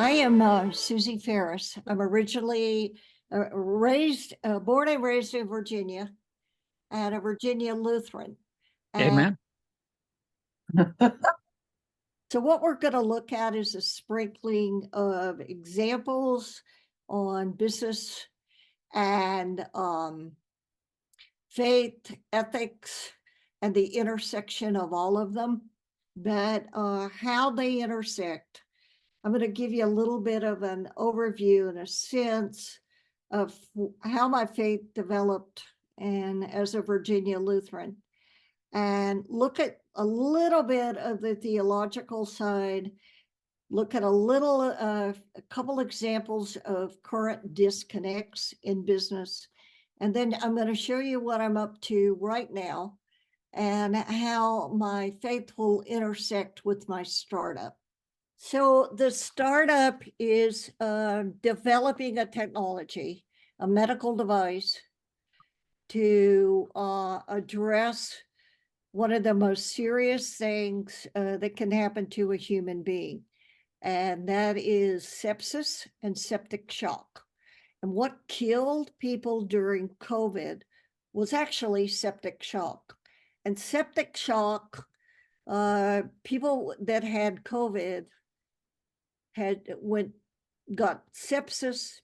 I am Susie Faries. I'm originally born and raised in Virginia at a Virginia Lutheran. And Amen. so what we're going to look at is a sprinkling of examples on business and faith, ethics, and the intersection of all of them, but how they intersect. I'm going to give you a little bit of an overview and a sense of how my faith developed and as a Virginia Lutheran, and look at a little bit of the theological side, look at a couple examples of current disconnects in business, and then I'm going to show you what I'm up to right now and how my faith will intersect with my startup. So the startup is developing a technology, a medical device, to address one of the most serious things that can happen to a human being, and that is sepsis and septic shock. And what killed people during COVID was actually septic shock. And septic shock, people that had COVID got sepsis,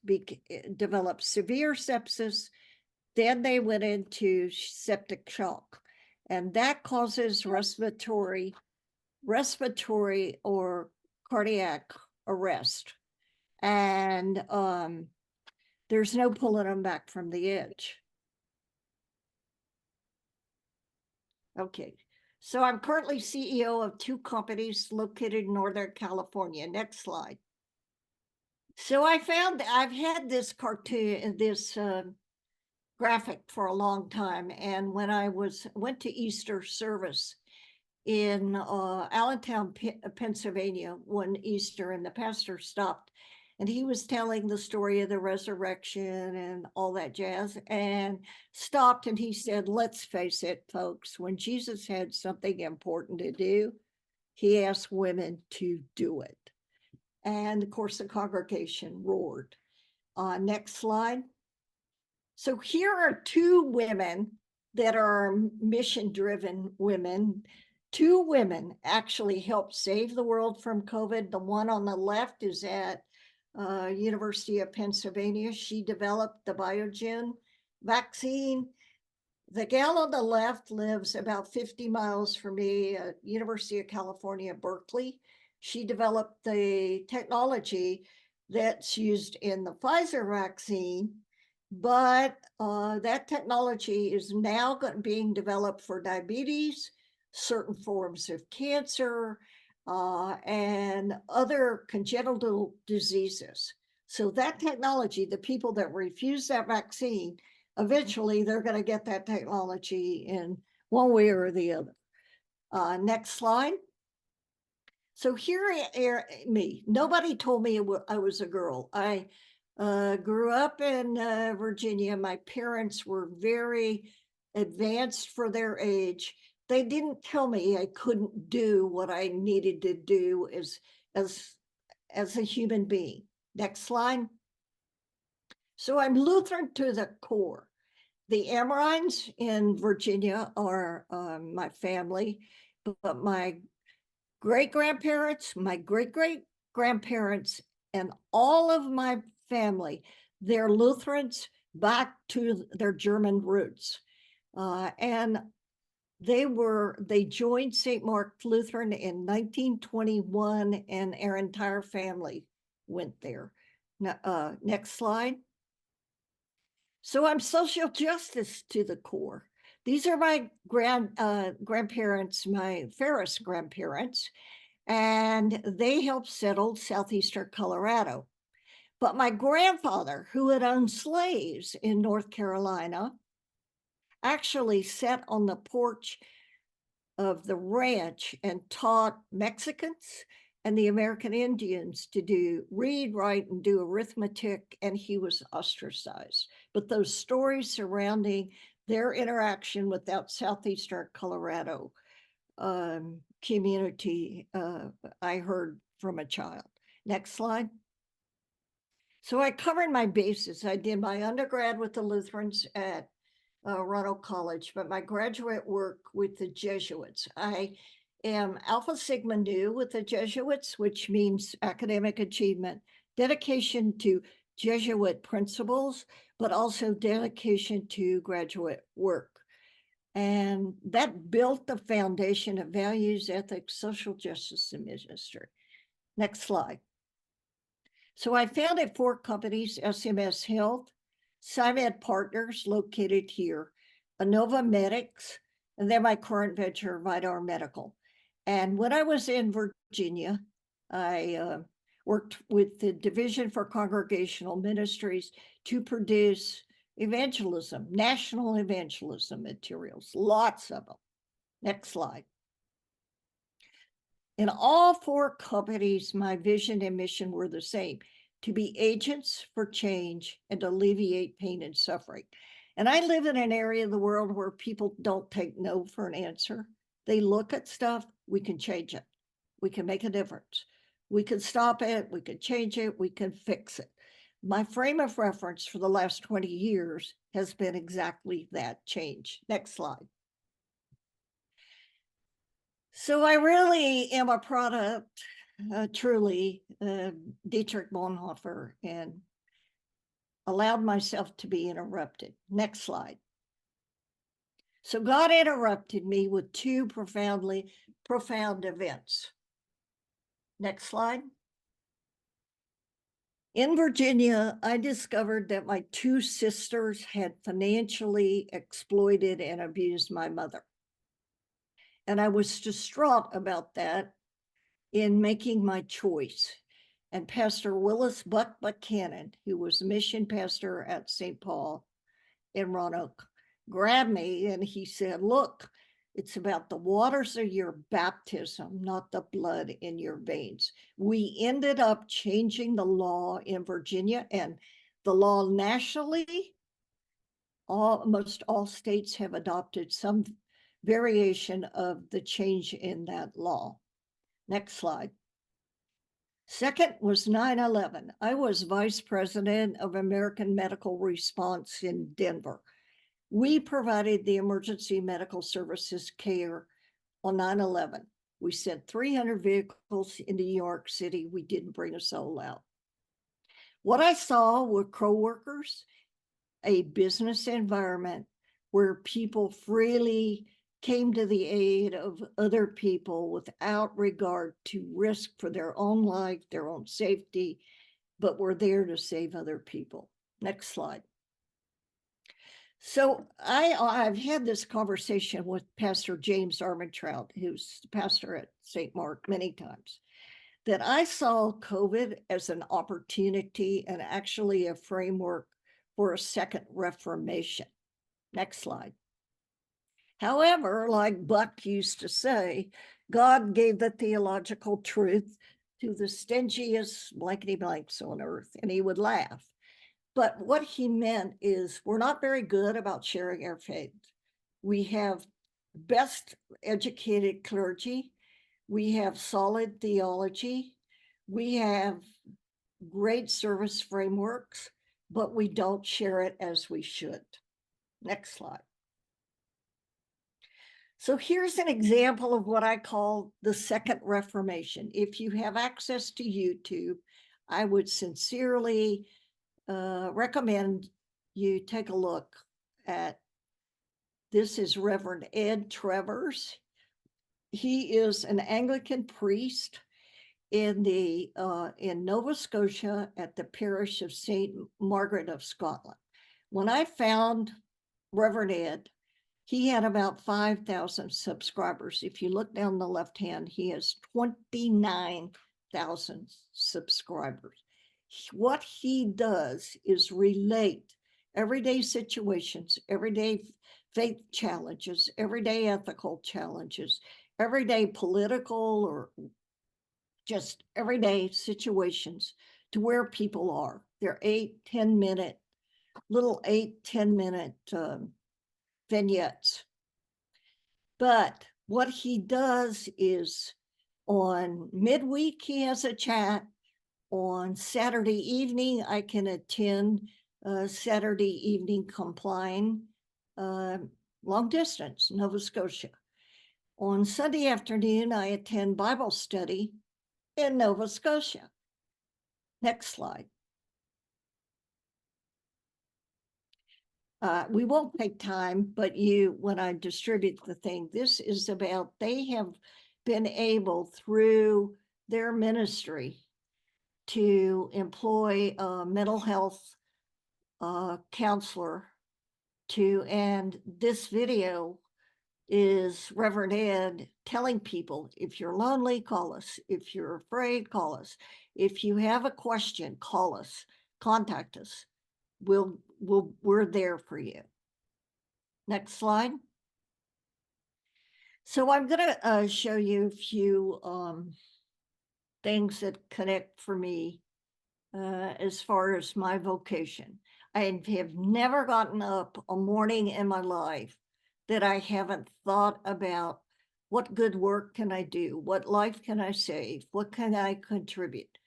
developed severe sepsis, then they went into septic shock, and that causes respiratory or cardiac arrest, and there's no pulling them back from the edge. Okay, so I'm currently CEO of 2 companies located in Northern California. Next slide. So I found I've had this cartoon, this graphic for a long time, and when I went to Easter service in Allentown, Pennsylvania, one Easter, and the pastor stopped, and he was telling the story of the resurrection and all that jazz, and stopped, and he said, "Let's face it, folks, when Jesus had something important to do, he asked women to do it." And of course, the congregation roared. Next slide. So here are 2 women that are mission-driven women. 2 women actually helped save the world from COVID. The one on the left is at University of Pennsylvania. She developed the Biogen vaccine. The gal on the left lives about 50 miles from me at University of California, Berkeley. She developed the technology that's used in the Pfizer vaccine, but that technology is now being developed for diabetes, certain forms of cancer, and other congenital diseases. So that technology, the people that refuse that vaccine, eventually they're going to get that technology in one way or the other. Next slide. So here me. Nobody told me I was a girl. I grew up in Virginia. My parents were very advanced for their age. They didn't tell me I couldn't do what I needed to do as a human being. Next slide. So I'm Lutheran to the core. The Amorines in Virginia are my family, but my great-grandparents, my great-great-grandparents, and all of my family, they're Lutherans back to their German roots. And they joined St. Mark Lutheran in 1921, and our entire family went there. Now, next slide. So I'm social justice to the core. These are my grandparents, my Faries grandparents, and they helped settle southeastern Colorado. But my grandfather, who had owned slaves in North Carolina, actually sat on the porch of the ranch and taught Mexicans and the American Indians to read, write, and do arithmetic, and he was ostracized. But those stories surrounding their interaction with that southeastern Colorado community, I heard from a child. Next slide. So I covered my bases. I did my undergrad with the Lutherans at Roanoke College, but my graduate work with the Jesuits. I am Alpha Sigma Nu with the Jesuits, which means academic achievement, dedication to Jesuit principles, but also dedication to graduate work. And that built the foundation of values, ethics, social justice, and ministry. Next slide. So I founded 4 companies: SMS Health, SciMed Partners, located here, Anova Medics, and then my current venture, Vidar Medical. And when I was in Virginia, I worked with the Division for Congregational Ministries to produce evangelism, national evangelism materials, lots of them. Next slide. In all 4 companies, my vision and mission were the same: to be agents for change and to alleviate pain and suffering. And I live in an area of the world where people don't take no for an answer. They look at stuff, we can change it. We can make a difference. We can stop it, we can change it, we can fix it. My frame of reference for the last 20 years has been exactly that: change. Next slide. So I really am a product, truly, Dietrich Bonhoeffer, and allowed myself to be interrupted. Next slide. So God interrupted me with 2 profound events. Next slide. In Virginia, I discovered that my 2 sisters had financially exploited and abused my mother. And I was distraught about that in making my choice. And Pastor Willis Buck Buchanan, who was mission pastor at St. Paul in Roanoke, grabbed me and he said, "Look, it's about the waters of your baptism, not the blood in your veins." We ended up changing the law in Virginia, and the law nationally, almost all states have adopted some variation of the change in that law. Next slide. Second was 9/11. I was vice president of American Medical Response in Denver. We provided the emergency medical services care on 9/11. We sent 300 vehicles into New York City. We didn't bring a soul out. What I saw were coworkers, a business environment where people freely came to the aid of other people without regard to risk for their own life, their own safety, but were there to save other people. Next slide. So I've had this conversation with Pastor James Armentrout, who's the pastor at St. Mark, many times, that I saw COVID as an opportunity and actually a framework for a second Reformation. Next slide. However, like Buck used to say, God gave the theological truth to the stingiest blankety blanks on earth, and he would laugh. But what he meant is we're not very good about sharing our faith. We have best educated clergy. We have solid theology. We have great service frameworks, but we don't share it as we should. Next slide. So here's an example of what I call the Second Reformation. If you have access to YouTube, I would sincerely recommend you take a look at, this is Reverend Ed Trevors. He is an Anglican priest in Nova Scotia at the parish of St. Margaret of Scotland. When I found Reverend Ed, he had about 5,000 subscribers. If you look down the left hand, he has 29,000 subscribers. What he does is relate everyday situations, everyday faith challenges, everyday ethical challenges, everyday political or just everyday situations to where people are. They're 8-10 minute, little 8-10 minute vignettes. But what he does is on midweek, he has a chat. On Saturday evening, I can attend Saturday evening Compline, long distance, Nova Scotia. On Sunday afternoon, I attend Bible study in Nova Scotia. Next slide. We won't take time, but when I distribute the thing, this is about, they have been able through their ministry to employ a mental health counselor and this video is Reverend Ed telling people, if you're lonely, call us. If you're afraid, call us. If you have a question, call us, contact us. We're there for you. Next slide. So I'm going to show you a few things that connect for me as far as my vocation. I have never gotten up a morning in my life that I haven't thought about what good work can I do? What life can I save? What can I contribute?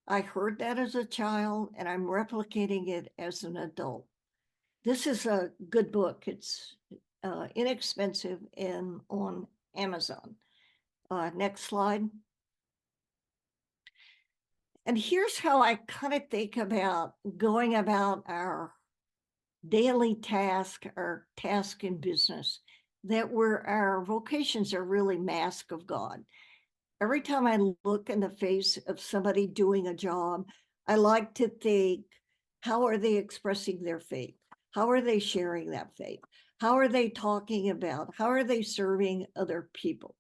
I heard that as a child and I'm replicating it as an adult. This is a good book. It's inexpensive and on Amazon. Next slide. And here's how I kind of think about going about our daily task, our task in business, that our vocations are really mask of God. Every time I look in the face of somebody doing a job, I like to think, how are they expressing their faith? How are they sharing that faith? How are they talking about? How are they serving other people?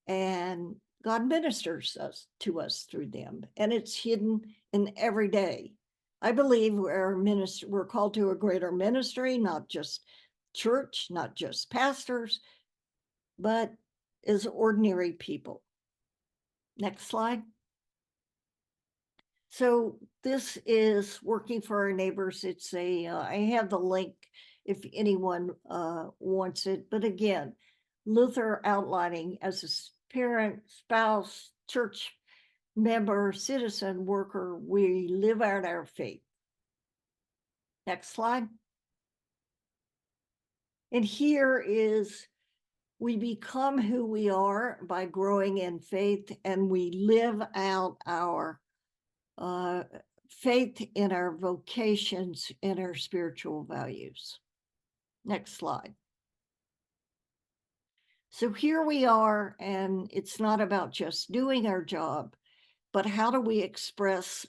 And God ministers to us through them, and it's hidden in every day. I believe we're called to a greater ministry, not just church, not just pastors, but as ordinary people. Next slide. So this is working for our neighbors. It's I have the link if anyone wants it. But again, Luther outlining as a parent, spouse, church member, citizen, worker, we live out our faith. Next slide. And here is, we become who we are by growing in faith, and we live out our faith in our vocations and our spiritual values. Next slide. So here we are, and it's not about just doing our job, but how do we express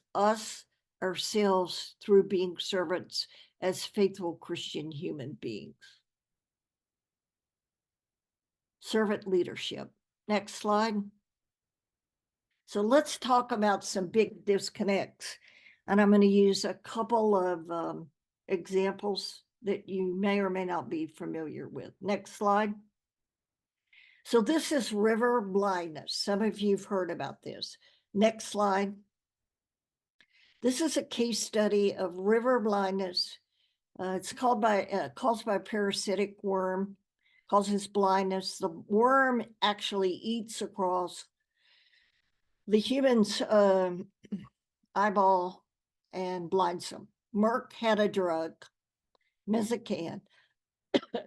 ourselves through being servants as faithful Christian human beings? Servant leadership. Next slide. So let's talk about some big disconnects. And I'm going to use a couple of examples that you may or may not be familiar with. Next slide. So this is river blindness. Some of you have heard about this. Next slide. This is a case study of river blindness. It's caused by a parasitic worm, causes blindness. The worm actually eats across the human's eyeball and blinds them. Merck had a drug, Mezacan,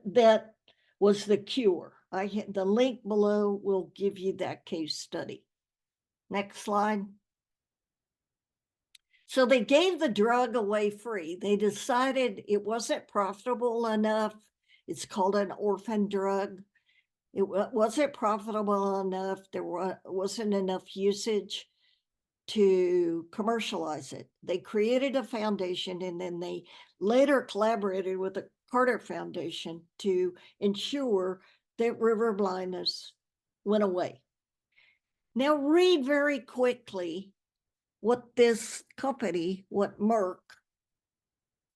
that was the cure. The link below will give you that case study. Next slide. So they gave the drug away free. They decided it wasn't profitable enough. It's called an orphan drug. It wasn't profitable enough. There wasn't enough usage to commercialize it. They created a foundation, and then they later collaborated with the Carter Foundation to ensure that river blindness went away. Now read very quickly what this company, what Merck,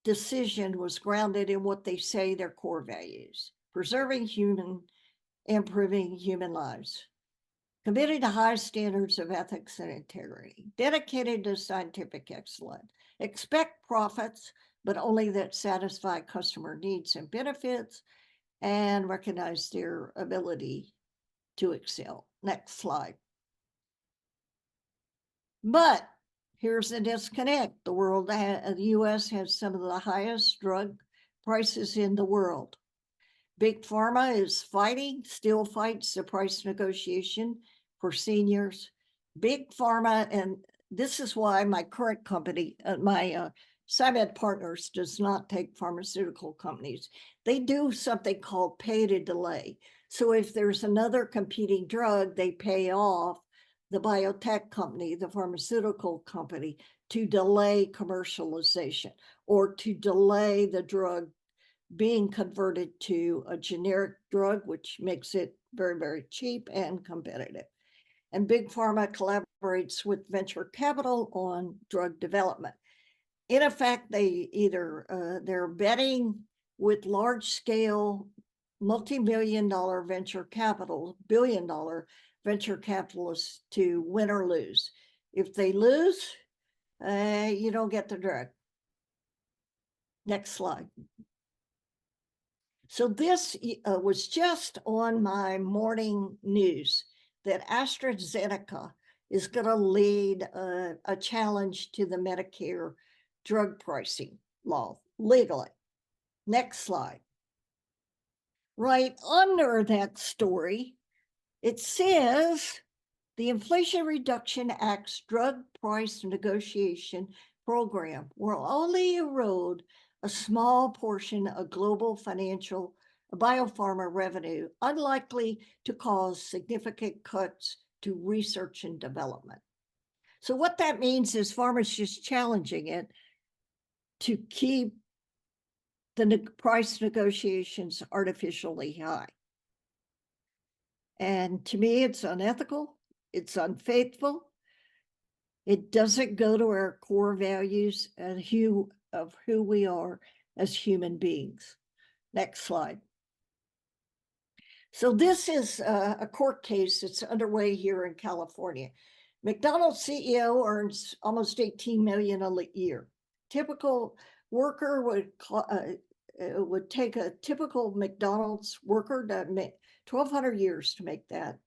decision was grounded in what they say their core values: preserving human, improving human lives, committed to high standards of ethics and integrity, dedicated to scientific excellence, expect profits, but only that satisfy customer needs and benefits, and recognize their ability to excel. Next slide. But here's the disconnect. The US has some of the highest drug prices in the world. Big Pharma is still fights the price negotiation for seniors. Big Pharma, and this is why my current company, my SciMed Partners does not take pharmaceutical companies. They do something called pay to delay. So if there's another competing drug, they pay off the biotech company, the pharmaceutical company, to delay commercialization or to delay the drug being converted to a generic drug, which makes it very, very cheap and competitive. And Big Pharma collaborates with venture capital on drug development. In effect, they're betting with large scale, multi-million-dollar venture capital, billion-dollar venture capitalists to win or lose. If they lose, you don't get the drug. Next slide. So this was just on my morning news that AstraZeneca is going to lead a challenge to the Medicare drug pricing law legally. Next slide. Right under that story, it says the Inflation Reduction Act's drug price negotiation program will only erode a small portion of global biopharma revenue, unlikely to cause significant cuts to research and development. So what that means is pharma's just challenging it to keep the price negotiations artificially high. And to me, it's unethical, it's unfaithful. It doesn't go to our core values and of who we are as human beings. Next slide. So this is a court case that's underway here in California. McDonald's CEO earns almost $18 million a year. Typical worker would take a typical McDonald's worker to make 1,200 years to make that.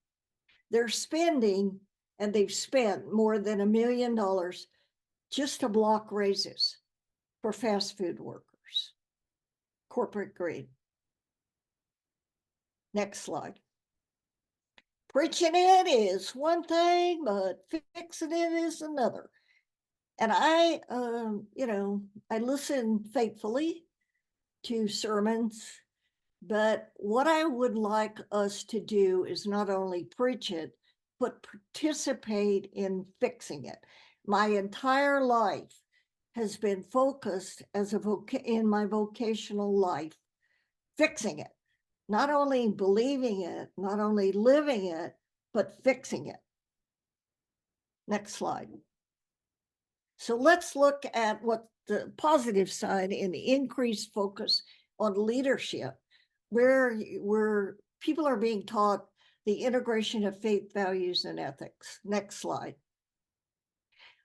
They're spending, and they've spent more than $1 million just to block raises for fast food workers, corporate grade. Next slide. Preaching it is one thing, but fixing it is another. And I listen faithfully to sermons, but what I would like us to do is not only preach it, but participate in fixing it. My entire life has been focused in my vocational life, fixing it. Not only believing it, not only living it, but fixing it. Next slide. So let's look at what the positive side in the increased focus on leadership, where people are being taught the integration of faith, values, and ethics. Next slide.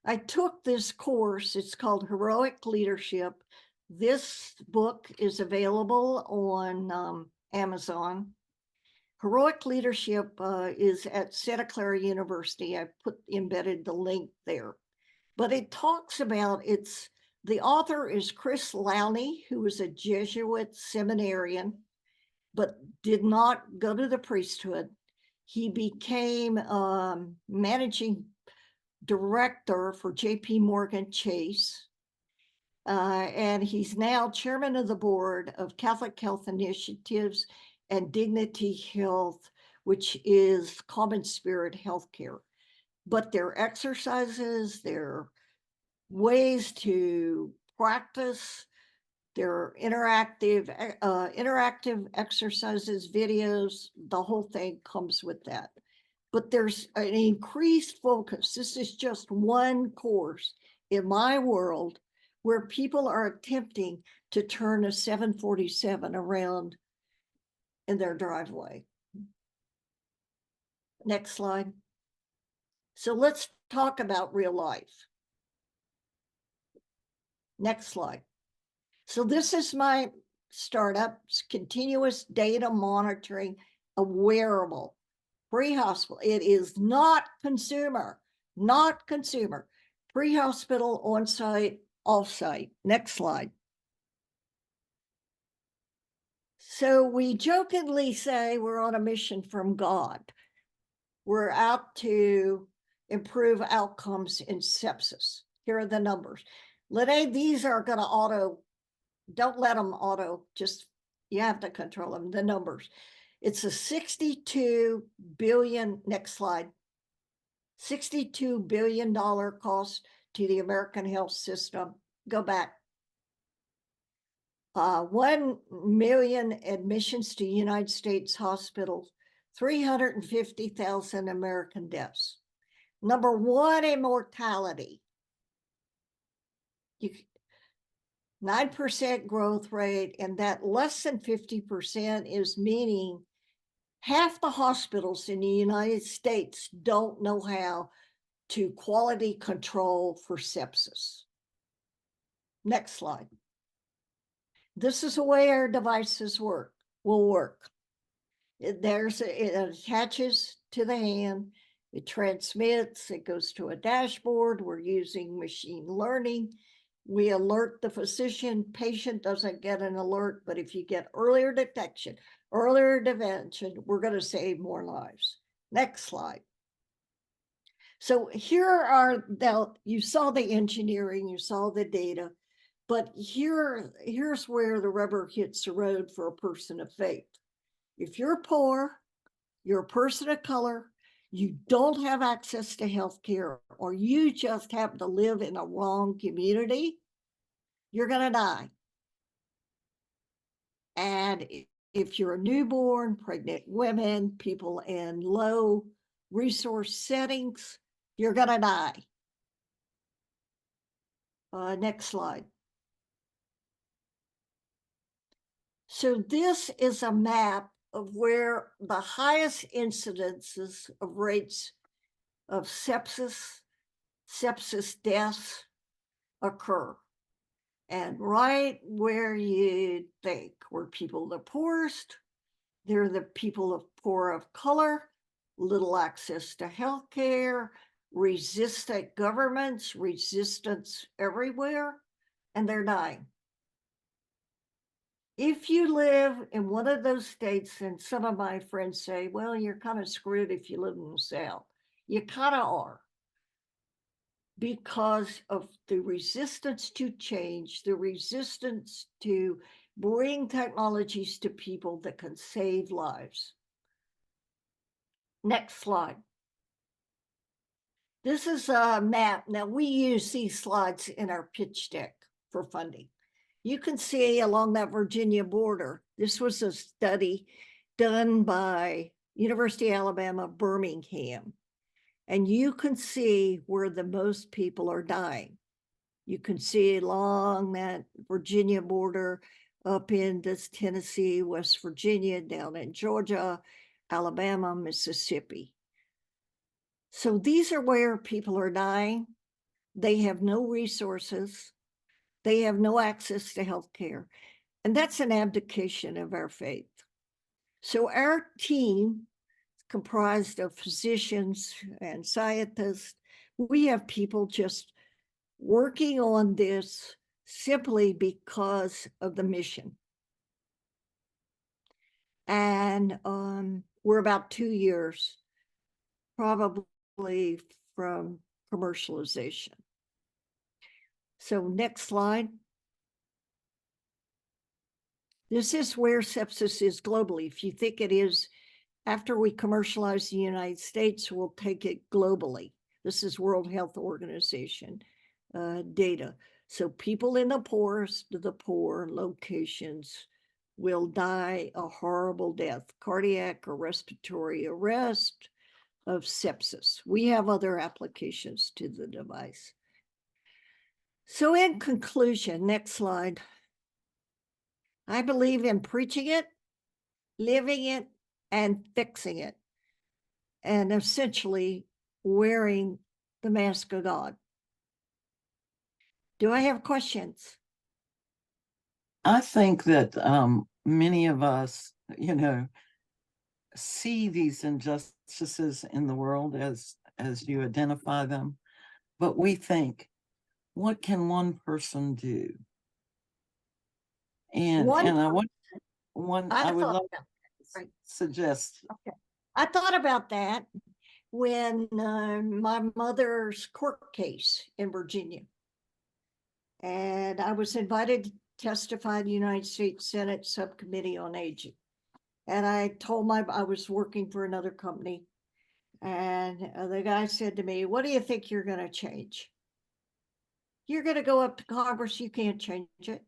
I took this course, it's called Heroic Leadership. This book is available on Amazon. Heroic Leadership is at Santa Clara University. I embedded the link there. But it talks about the author is Chris Lowney, who was a Jesuit seminarian, but did not go to the priesthood. He became managing director for JP Morgan Chase. And he's now chairman of the board of Catholic Health Initiatives and Dignity Health, which is Common Spirit Healthcare. But their exercises, their ways to practice, their interactive exercises, videos, the whole thing comes with that. But there's an increased focus. This is just one course in my world where people are attempting to turn a 747 around in their driveway. Next slide. So let's talk about real life. Next slide. So this is my startup's continuous data monitoring, a wearable, pre-hospital. It is not consumer, pre-hospital, on-site, off-site. Next slide. So we jokingly say we're on a mission from God. We're out to improve outcomes in sepsis. Here are the numbers. Lene, these are going to auto, don't let them auto, just, you have to control them, the numbers. It's a 62 billion, next slide, $62 billion cost to the American health system. Go back. 1 million admissions to United States hospitals, 350,000 American deaths. Number one in mortality. 9% growth rate, and that less than 50% is meaning half the hospitals in the United States don't know how to quality control for sepsis. Next slide. This is the way our devices will work. It attaches to the hand, it transmits, it goes to a dashboard. We're using machine learning. We alert the physician. Patient doesn't get an alert, but if you get earlier detection, earlier intervention, we're going to save more lives. Next slide. So here are you saw the engineering, you saw the data, but here's where the rubber hits the road for a person of faith. If you're poor, you're a person of color, you don't have access to health care, or you just happen to live in a wrong community, you're going to die. And if you're a newborn, pregnant women, people in low resource settings, you're going to die. Next slide. So this is a map of where the highest incidences of rates of sepsis deaths occur. And right where you think, where people the poorest, they're the people of poor of color, little access to health care, resistant governments, resistance everywhere, and they're dying. If you live in one of those states, and some of my friends say, well, you're kind of screwed if you live in the South. You kind of are, because of the resistance to change, the resistance to bring technologies to people that can save lives. Next slide. This is a map. Now, we use these slides in our pitch deck for funding. You can see along that Virginia border, this was a study done by University of Alabama, Birmingham. And you can see where the most people are dying. You can see along that Virginia border, up in this Tennessee, West Virginia, down in Georgia, Alabama, Mississippi. So these are where people are dying. They have no resources. They have no access to health care. And that's an abdication of our faith. So our team, comprised of physicians and scientists, we have people just working on this simply because of the mission. And we're about 2 years, probably, from commercialization. So next slide. This is where sepsis is globally. If you think it is, after we commercialize the United States, we'll take it globally. This is World Health Organization data. So people in the poorest of the poor locations will die a horrible death, cardiac or respiratory arrest of sepsis. We have other applications to the device. So in conclusion, next slide. I believe in preaching it, living it, and fixing it, and essentially wearing the mask of God. Do I have questions? I think that many of us, see these injustices in the world as you identify them. but we think, what can one person do? And One, and I I would thought love about, to right. suggest. Okay. I thought about that when my mother's court case in Virginia. And I was invited to testify in the United States Senate Subcommittee on Aging. And I told I was working for another company. And the guy said to me, "What do you think you're going to change? You're going to go up to Congress. You can't change it.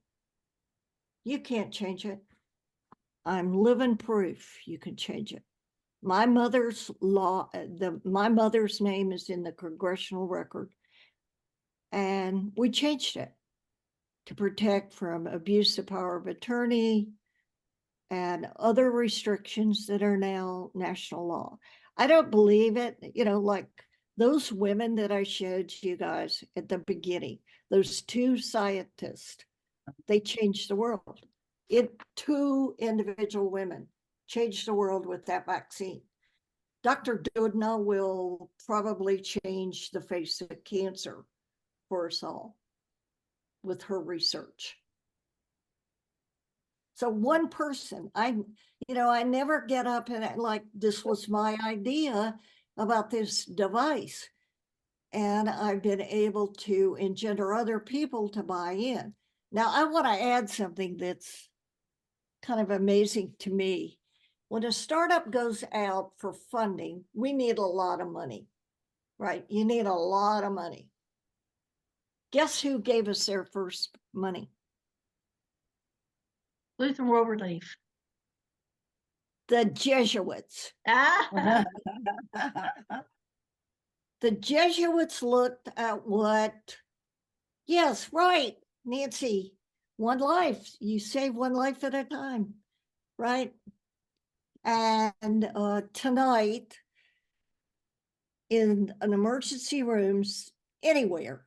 You can't change it. I'm living proof you can change it. My mother's my mother's name is in the congressional record. And we changed it to protect from abuse of power of attorney and other restrictions that are now national law. I don't believe it, like those women that I showed you guys at the beginning, those two scientists, they changed the world. Two individual women changed the world with that vaccine. Dr. Doudna will probably change the face of cancer for us all with her research. So one person, I never get up and like, this was my idea about this device. And I've been able to engender other people to buy in. Now, I want to add something that's kind of amazing to me. When a startup goes out for funding, we need a lot of money, right? You need a lot of money. Guess who gave us their first money? Lutheran World Relief. The Jesuits. Ah, The Jesuits looked at yes, right, Nancy, one life, you save one life at a time, right? And tonight, in an emergency rooms anywhere,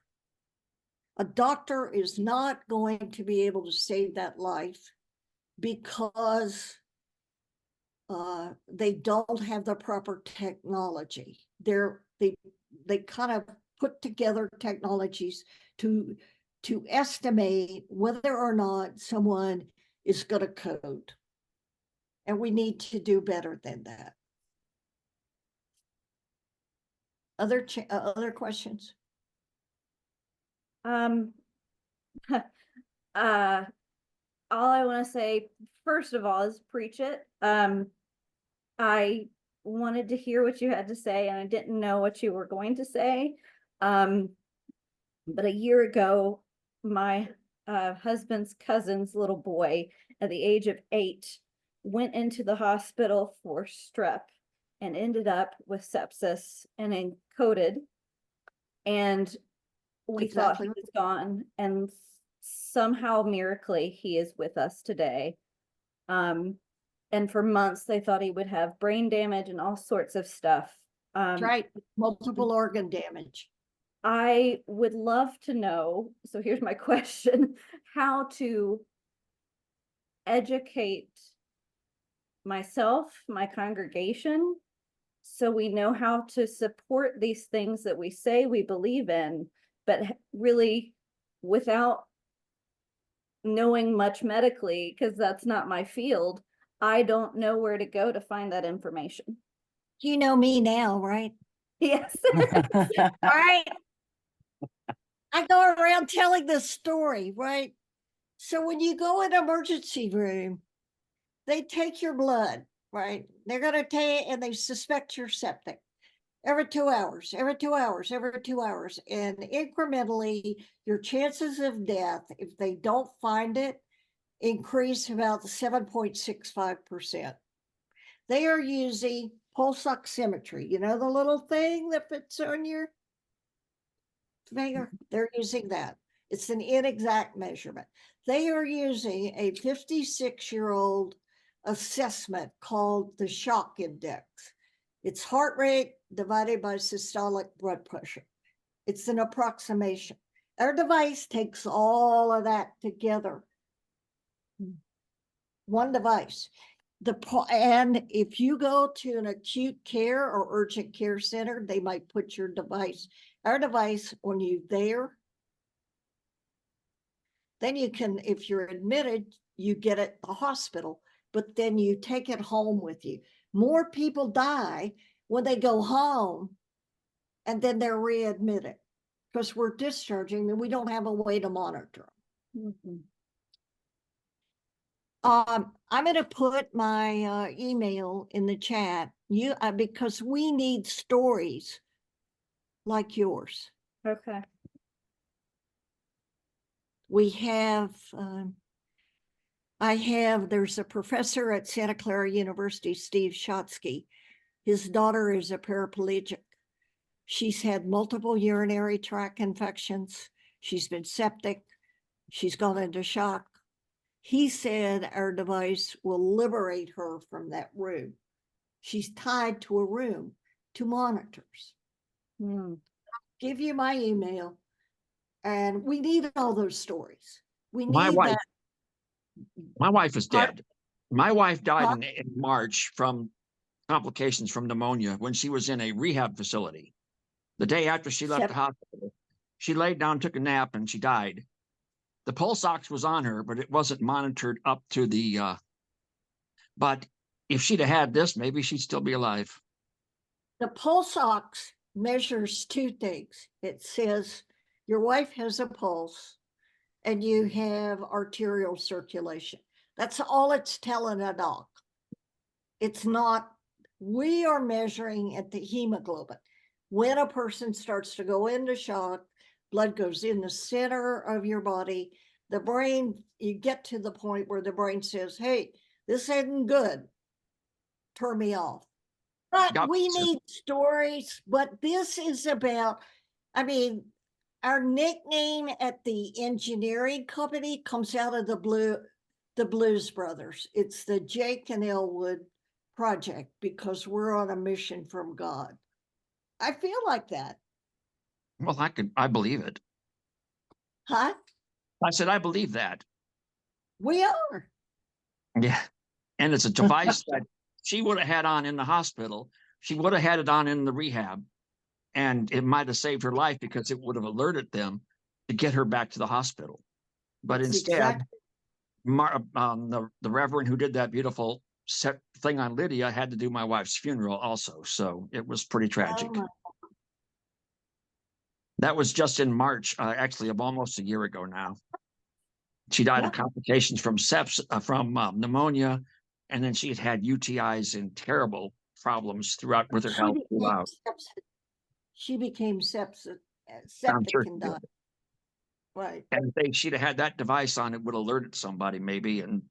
a doctor is not going to be able to save that life because they don't have the proper technology. They kind of put together technologies to estimate whether or not someone is going to code. And we need to do better than that. Other questions? All I want to say, first of all, is preach it. I wanted to hear what you had to say, and I didn't know what you were going to say. But a year ago, my husband's cousin's little boy, at the age of 8, went into the hospital for strep and ended up with sepsis and encoded. And we thought he was gone, and somehow miraculously he is with us today. And for months they thought he would have brain damage and all sorts of stuff. That's right, multiple organ damage. I would love to know, so here's my question, how to educate myself, my congregation, so we know how to support these things that we say we believe in, but really without knowing much medically, because that's not my field. I don't know where to go to find that information. You know me now, right? Yes. Right. I go around telling this story, right? So when you go in an emergency room, they take your blood, right? They're going to take and they suspect you're septic every 2 hours, every 2 hours, every 2 hours. And incrementally, your chances of death, if they don't find it, increase about 7.65%. They are using pulse oximetry, the little thing that fits on your finger. They're using that. It's an inexact measurement. They are using a 56-year-old assessment called the shock index. It's heart rate divided by systolic blood pressure. It's an approximation. Our device takes all of that together. One device. And if you go to an acute care or urgent care center, they might put your device Our device, when you're there, then you can, if you're admitted, you get it at the hospital, but then you take it home with you. More people die when they go home and then they're readmitted because we're discharging and we don't have a way to monitor them. Mhm. I'm going to put my email in the chat. Because we need stories like yours. Okay. We have, there's a professor at Santa Clara University, Steve Shotsky. His daughter is a paraplegic. She's had multiple urinary tract infections. She's been septic. She's gone into shock. He said our device will liberate her from that room. She's tied to a room to monitors. Hmm. Give you my email, and we need all those stories. We My need wife, that. my wife is Pardon? dead. My wife died Huh? in March from complications from pneumonia when she was in a rehab facility. The day after she left the hospital, she laid down, took a nap, and she died. The pulse ox was on her, but it wasn't monitored up to the, but if she'd have had this, maybe she'd still be alive. The pulse ox measures two things. It says your wife has a pulse and you have arterial circulation. That's all it's telling a doc. It's not, we are measuring at the hemoglobin. When a person starts to go into shock, blood goes in the center of your body. The brain, you get to the point where the brain says, hey, this isn't good. Turn me off. But Yep. we need stories, but this is about, I mean, our nickname at the engineering company comes out of the Blues Brothers. It's the Jake and Elwood project because we're on a mission from God. I feel like that. Well, I believe it. Huh? I said, I believe that. We are. Yeah. And it's a device that she would have had on in the hospital. She would have had it on in the rehab, and it might have saved her life because it would have alerted them to get her back to the hospital. But That's instead, exactly- the reverend who did that beautiful thing on Lydia had to do my wife's funeral also. So it was pretty tragic. Oh my- That was just in March, actually, of almost a year ago now. She died of Yeah. complications from pneumonia, and then she had had UTIs and terrible problems throughout with her health throughout. She became septic I'm sure and she died. did. Right. And if she'd have had that device on, it would have alerted somebody maybe and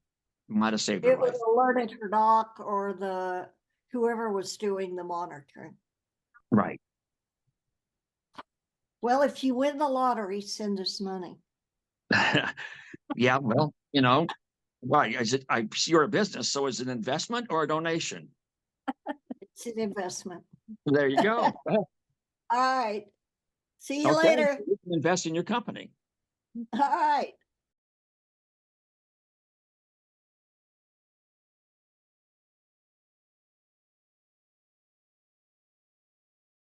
might have saved her It would life. have alerted her doc or whoever was doing the monitoring. Right. Well, if you win the lottery, send us money. Yeah, well, why is it? You're a business, so is it an investment or a donation? It's an investment. There you go. All right. See you Okay, later. you can invest in your company. All right.